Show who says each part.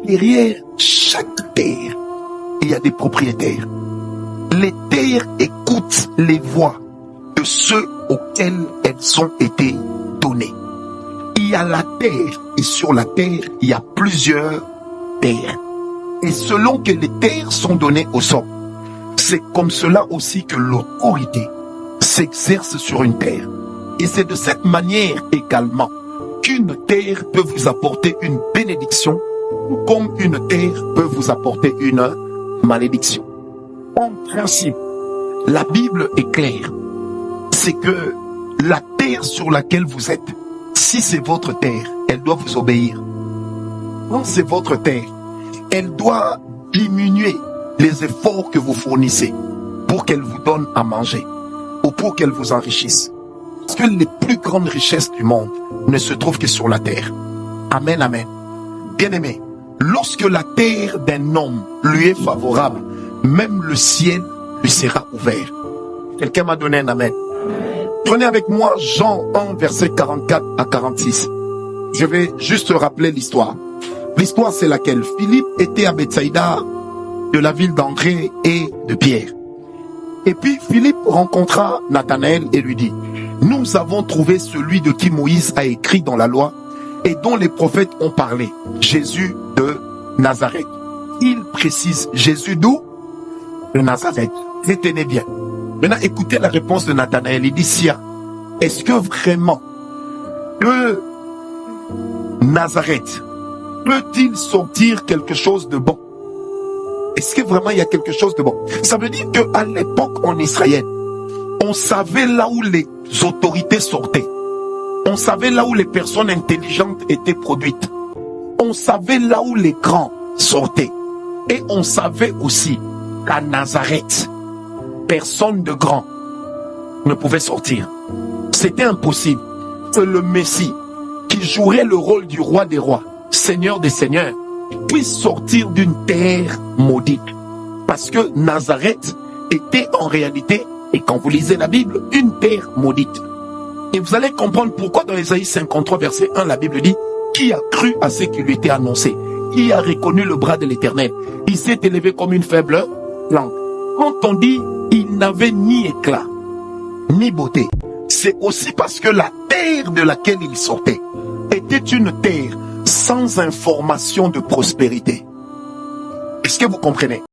Speaker 1: derrière chaque terre, il y a des propriétaires. Les terres écoutent les voix de ceux auxquels elles ont été données. Il y a la terre, et sur la terre, il y a plusieurs terres. Et selon que les terres sont données aux hommes, c'est comme cela aussi que l'autorité s'exerce sur une terre. Et c'est de cette manière également qu'une terre peut vous apporter une bénédiction, comme une terre peut vous apporter une malédiction. En principe, la Bible est claire. C'est que la terre sur laquelle vous êtes, si c'est votre terre, elle doit vous obéir. Quand c'est votre terre, elle doit diminuer les efforts que vous fournissez pour qu'elle vous donne à manger ou pour qu'elle vous enrichisse. Parce que les plus grandes richesses du monde ne se trouvent que sur la terre. Amen, amen. Bien-aimé, lorsque la terre d'un homme lui est favorable, même le ciel lui sera ouvert. Quelqu'un m'a donné un amen. Prenez avec moi Jean 1, verset 44 à 46. Je vais juste rappeler l'histoire. L'histoire, c'est laquelle? Philippe était à Bethsaïda, de la ville d'André et de Pierre. Et puis Philippe rencontra Nathanaël et lui dit: nous avons trouvé celui de qui Moïse a écrit dans la loi et dont les prophètes ont parlé, Jésus de Nazareth. Il précise Jésus d'où? De Nazareth. Retenez bien. Maintenant, écoutez la réponse de Nathanaël. Il dit: Sia, est-ce que vraiment de Nazareth peut-il sortir quelque chose de bon? Est-ce que vraiment il y a quelque chose de bon? Ça veut dire qu'à l'époque en Israël, on savait là où les autorités sortaient. On savait là où les personnes intelligentes étaient produites. On savait là où les grands sortaient. Et on savait aussi qu'à Nazareth, personne de grand ne pouvait sortir. C'était impossible que le Messie, qui jouerait le rôle du roi des rois, Seigneur des seigneurs, puisse sortir d'une terre maudite. Parce que Nazareth était en réalité, et quand vous lisez la Bible, une terre maudite. Et vous allez comprendre pourquoi dans Ésaïe 53, verset 1, la Bible dit: qui a cru à ce qui lui était annoncé? Qui a reconnu le bras de l'Éternel? Il s'est élevé comme une faible plante. Quand on dit il n'avait ni éclat, ni beauté, c'est aussi parce que la terre de laquelle il sortait était une terre sans information de prospérité. Est-ce que vous comprenez?